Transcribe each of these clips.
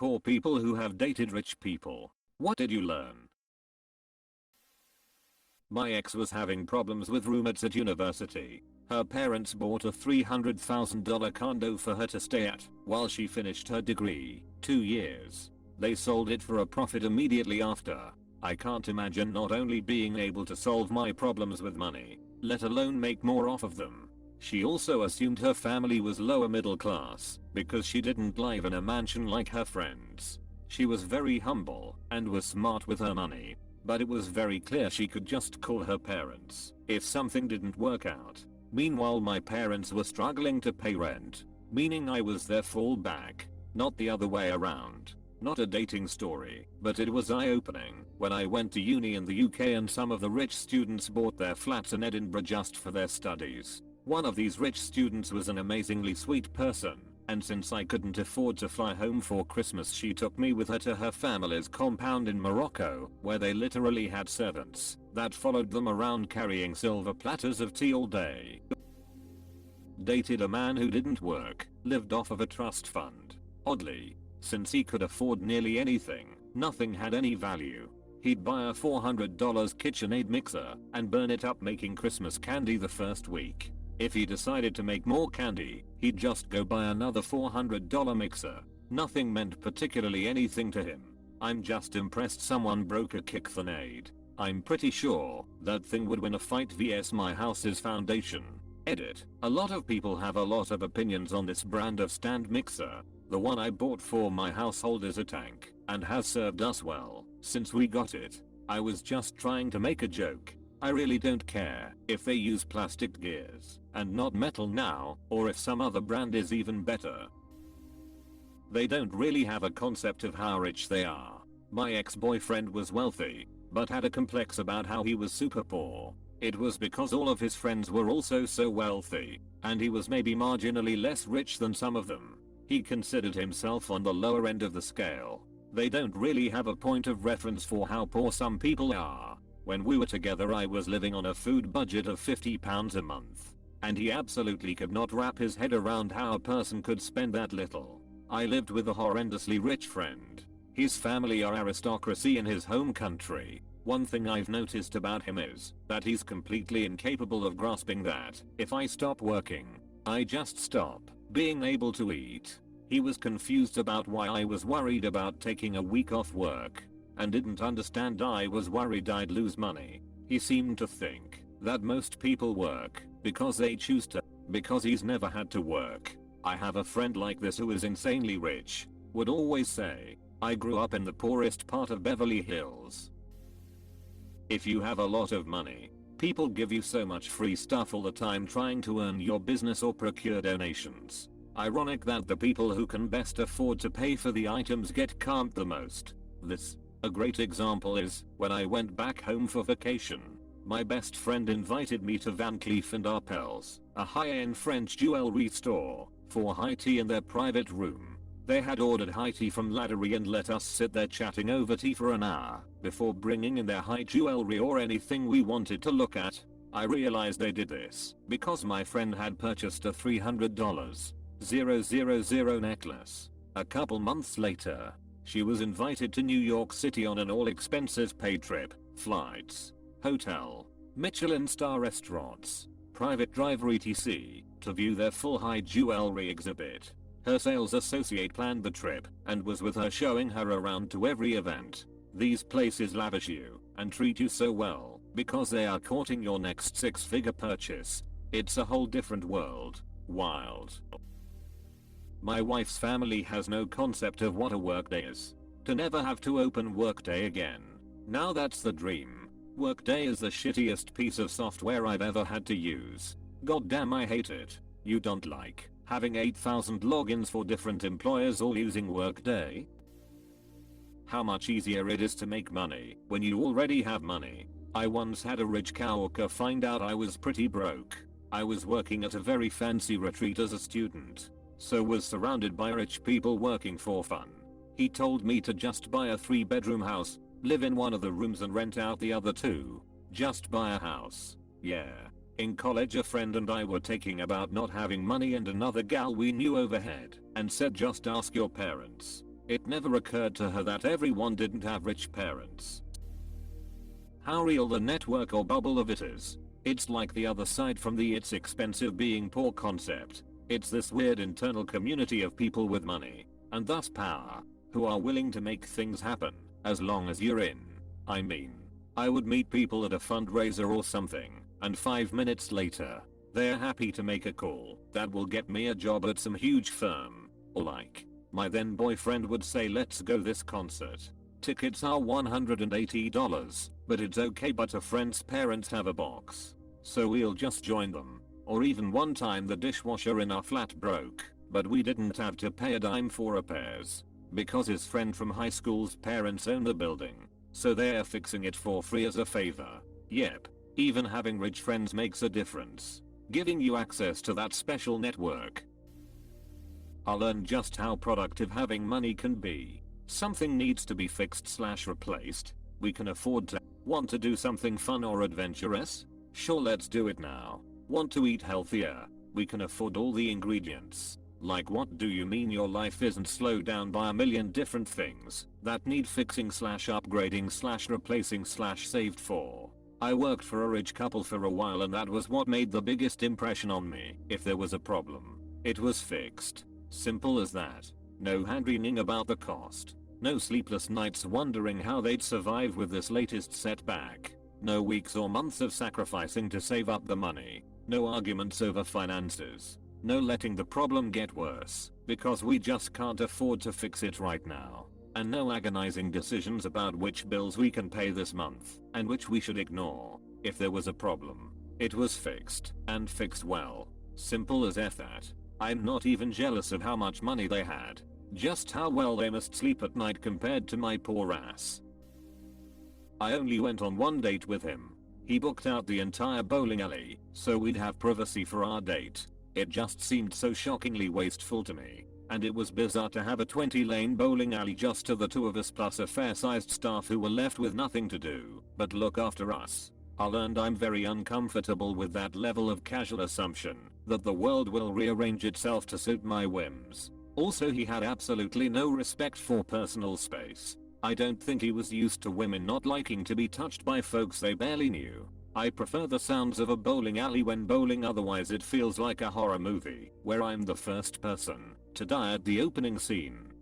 poor people who have dated rich people. What did you learn? My ex was having problems with roommates at university. Her parents bought a $300,000 condo for her to stay at while she finished her degree, 2 years. They sold it for a profit immediately after. I can't imagine not only being able to solve my problems with money, let alone make more off of them. She also assumed her family was lower middle class because she didn't live in a mansion like her friends. She was very humble and was smart with her money, but it was very clear she could just call her parents if something didn't work out. Meanwhile, my parents were struggling to pay rent, meaning I was their fallback, not the other way around. Not a dating story, but it was eye-opening when I went to uni in the UK and some of the rich students bought their flats in Edinburgh just for their studies. One of these rich students was an amazingly sweet person, and since I couldn't afford to fly home for Christmas, she took me with her to her family's compound in Morocco, where they literally had servants that followed them around carrying silver platters of tea all day. Dated a man who didn't work, lived off of a trust fund. Oddly, since he could afford nearly anything, nothing had any value. He'd buy a $400 KitchenAid mixer and burn it up making Christmas candy the first week. If he decided to make more candy, he'd just go buy another $400 mixer. Nothing meant particularly anything to him. I'm just impressed someone broke a KitchenAid. I'm pretty sure that thing would win a fight vs my house's foundation. Edit. A lot of people have a lot of opinions on this brand of stand mixer. The one I bought for my household is a tank and has served us well since we got it. I was just trying to make a joke. I really don't care if they use plastic gears and not metal now, or if some other brand is even better. They don't really have a concept of how rich they are. My ex-boyfriend was wealthy, but had a complex about how he was super poor. It was because all of his friends were also so wealthy, and he was maybe marginally less rich than some of them. He considered himself on the lower end of the scale. They don't really have a point of reference for how poor some people are. When we were together, I was living on a food budget of £50 a month, and he absolutely could not wrap his head around how a person could spend that little. I lived with a horrendously rich friend. His family are aristocracy in his home country. One thing I've noticed about him is that he's completely incapable of grasping that if I stop working, I just stop being able to eat. He was confused about why I was worried about taking a week off work, and didn't understand I was worried I'd lose money. He seemed to think that most people work because they choose to, because he's never had to work. I have a friend like this who is insanely rich, would always say, I grew up in the poorest part of Beverly Hills. If you have a lot of money, people give you so much free stuff all the time trying to earn your business or procure donations. Ironic that the people who can best afford to pay for the items get camped the most. A great example is when I went back home for vacation. My best friend invited me to Van Cleef & Arpels, a high-end French jewelry store, for high tea in their private room. They had ordered high tea from Laddery and let us sit there chatting over tea for an hour before bringing in their high jewelry or anything we wanted to look at. I realized they did this because my friend had purchased a $300,000 necklace. A couple months later, she was invited to New York City on an all-expenses-paid trip, flights, hotel, Michelin star restaurants, private driver etc. to view their full high jewelry exhibit. Her sales associate planned the trip and was with her showing her around to every event. These places lavish you and treat you so well because they are courting your next six-figure purchase. It's a whole different world. Wild. My wife's family has no concept of what a workday is. To never have to open Workday again. Now that's the dream. Workday is the shittiest piece of software I've ever had to use. Goddamn, I hate it. You don't like having 8,000 logins for different employers all using Workday? How much easier it is to make money when you already have money. I once had a rich coworker find out I was pretty broke. I was working at a very fancy retreat as a student, so was surrounded by rich people working for fun. He told me to just buy a 3-bedroom house, live in one of the rooms and rent out the other 2. Just buy a house. Yeah. In college, a friend and I were talking about not having money and another gal we knew overhead and said just ask your parents. It never occurred to her that everyone didn't have rich parents. How real the network or bubble of it is. It's like the other side from the "it's expensive being poor" concept. It's this weird internal community of people with money, and thus power, who are willing to make things happen, as long as you're in. I mean, I would meet people at a fundraiser or something, and 5 minutes later, they're happy to make a call that will get me a job at some huge firm. Or like, my then boyfriend would say, "Let's go this concert. Tickets are $180, but it's okay, but a friend's parents have a box, so we'll just join them." Or even one time the dishwasher in our flat broke, but we didn't have to pay a dime for repairs, because his friend from high school's parents own the building, so they're fixing it for free as a favor. Yep, even having rich friends makes a difference, giving you access to that special network. I learned just how productive having money can be. Something needs to be fixed/replaced. We can afford to. Want to do something fun or adventurous? Sure, let's do it now. Want to eat healthier? We can afford all the ingredients. Like, what do you mean your life isn't slowed down by a million different things that need fixing/upgrading/replacing/saved for? I worked for a rich couple for a while, and that was what made the biggest impression on me. If there was a problem, it was fixed. Simple as that. No hand-wringing about the cost. No sleepless nights wondering how they'd survive with this latest setback. No weeks or months of sacrificing to save up the money. No arguments over finances. No letting the problem get worse because we just can't afford to fix it right now. And no agonizing decisions about which bills we can pay this month and which we should ignore. If there was a problem, it was fixed, and fixed well. Simple as that. I'm not even jealous of how much money they had. Just how well they must sleep at night compared to my poor ass. I only went on one date with him. He booked out the entire bowling alley, so we'd have privacy for our date. It just seemed so shockingly wasteful to me, and it was bizarre to have a 20-lane bowling alley just to the two of us plus a fair-sized staff who were left with nothing to do but look after us. I learned I'm very uncomfortable with that level of casual assumption that the world will rearrange itself to suit my whims. Also, he had absolutely no respect for personal space. I don't think he was used to women not liking to be touched by folks they barely knew. I prefer the sounds of a bowling alley when bowling, otherwise it feels like a horror movie where I'm the first person to die at the opening scene.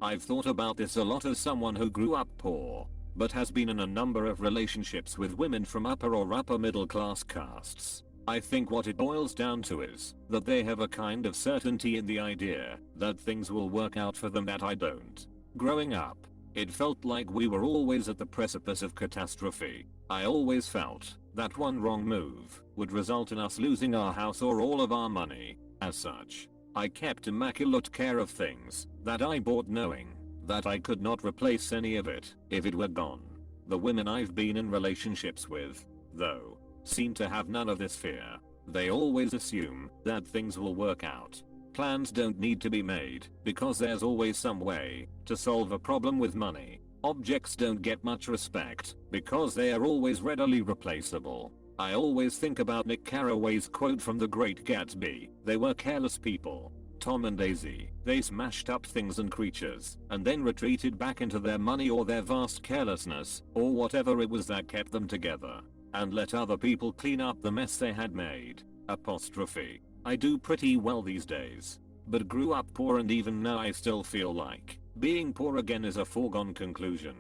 I've thought about this a lot as someone who grew up poor, but has been in a number of relationships with women from upper or upper middle class castes. I think what it boils down to is that they have a kind of certainty in the idea that things will work out for them that I don't. Growing up, it felt like we were always at the precipice of catastrophe. I always felt that one wrong move would result in us losing our house or all of our money. As such, I kept immaculate care of things that I bought, knowing that I could not replace any of it if it were gone. The women I've been in relationships with, though, seem to have none of this fear. They always assume that things will work out. Plans don't need to be made because there's always some way to solve a problem with money. Objects don't get much respect because they are always readily replaceable. I always think about Nick Carraway's quote from The Great Gatsby: "They were careless people. Tom and Daisy, they smashed up things and creatures and then retreated back into their money or their vast carelessness or whatever it was that kept them together, and let other people clean up the mess they had made." Apostrophe. I do pretty well these days, but grew up poor, and even now I still feel like being poor again is a foregone conclusion.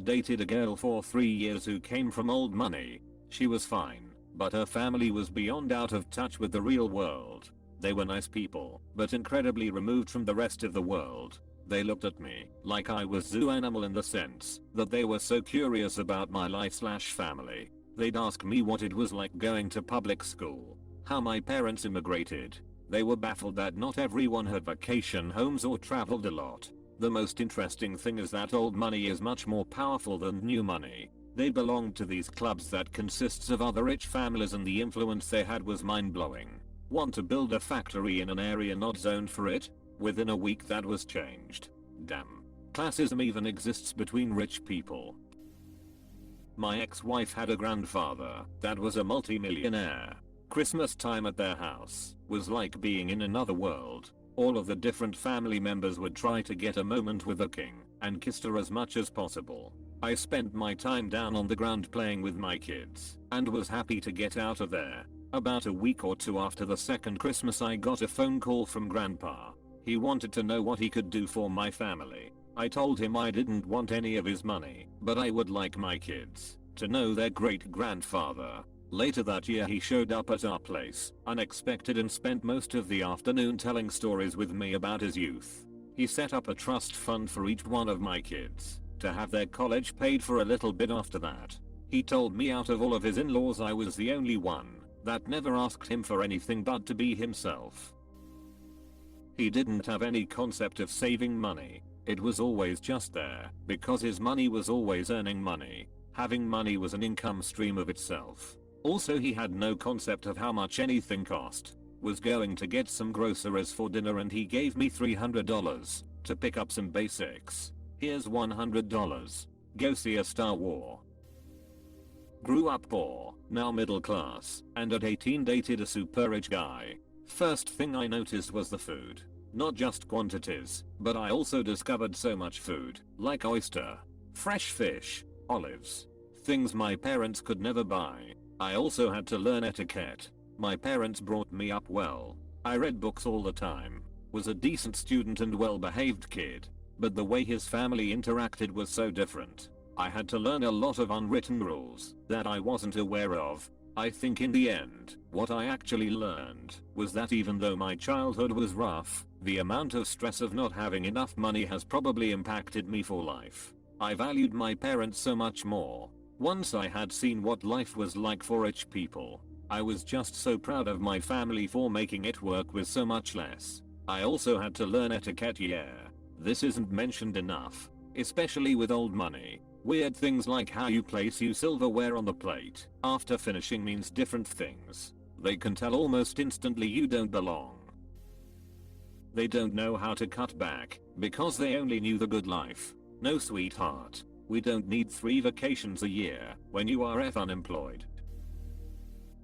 Dated a girl for 3 years who came from old money. She was fine, but her family was beyond out of touch with the real world. They were nice people, but incredibly removed from the rest of the world. They looked at me like I was zoo animal in the sense that they were so curious about my life/family. They'd ask me what it was like going to public school, how my parents immigrated. They were baffled that not everyone had vacation homes or traveled a lot. The most interesting thing is that old money is much more powerful than new money. They belonged to these clubs that consists of other rich families, and the influence they had was mind-blowing. Want to build a factory in an area not zoned for it? Within a week that was changed. Damn. Classism even exists between rich people. My ex-wife had a grandfather that was a multi-millionaire. Christmas time at their house was like being in another world. All of the different family members would try to get a moment with the king and kissed her as much as possible. I spent my time down on the ground playing with my kids and was happy to get out of there. About a week or two after the second Christmas I got a phone call from Grandpa. He wanted to know what he could do for my family. I told him I didn't want any of his money, but I would like my kids to know their great grandfather. Later that year he showed up at our place, unexpected, and spent most of the afternoon telling stories with me about his youth. He set up a trust fund for each one of my kids to have their college paid for a little bit after that. He told me out of all of his in-laws I was the only one that never asked him for anything but to be himself. He didn't have any concept of saving money. It was always just there because his money was always earning money. Having money was an income stream of itself. Also, he had no concept of how much anything cost. Was going to get some groceries for dinner and he gave me $300 to pick up some basics. Here's $100. Go see a Star Wars. Grew up poor, now middle class, and at 18 dated a super rich guy. First thing I noticed was the food. Not just quantities, but I also discovered so much food, like oyster, fresh fish, olives. Things my parents could never buy. I also had to learn etiquette. My parents brought me up well. I read books all the time, was a decent student and well-behaved kid. But the way his family interacted was so different. I had to learn a lot of unwritten rules that I wasn't aware of. I think in the end, what I actually learned was that even though my childhood was rough, the amount of stress of not having enough money has probably impacted me for life. I valued my parents so much more. Once I had seen what life was like for rich people, I was just so proud of my family for making it work with so much less. I also had to learn etiquette. This isn't mentioned enough, especially with old money. Weird things like how you place your silverware on the plate after finishing means different things. They can tell almost instantly you don't belong. They don't know how to cut back because they only knew the good life. No, sweetheart. We don't need 3 vacations a year when you are unemployed.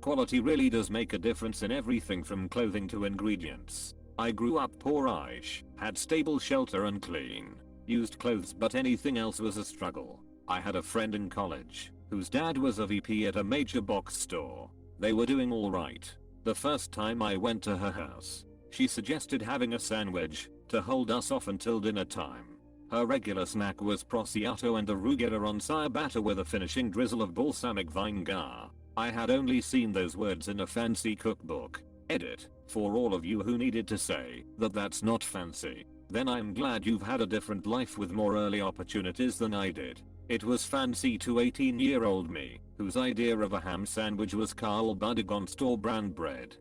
Quality really does make a difference in everything from clothing to ingredients. I grew up poor-ish, had stable shelter and clean, used clothes, but anything else was a struggle. I had a friend in college whose dad was a VP at a major box store. They were doing alright. The first time I went to her house, she suggested having a sandwich to hold us off until dinner time. Her regular snack was prosciutto and arugula on ciabatta with a finishing drizzle of balsamic vinegar. I had only seen those words in a fancy cookbook. Edit, for all of you who needed to say that that's not fancy, then I'm glad you've had a different life with more early opportunities than I did. It was fancy to 18-year-old me, whose idea of a ham sandwich was Carl Buddig on store brand bread.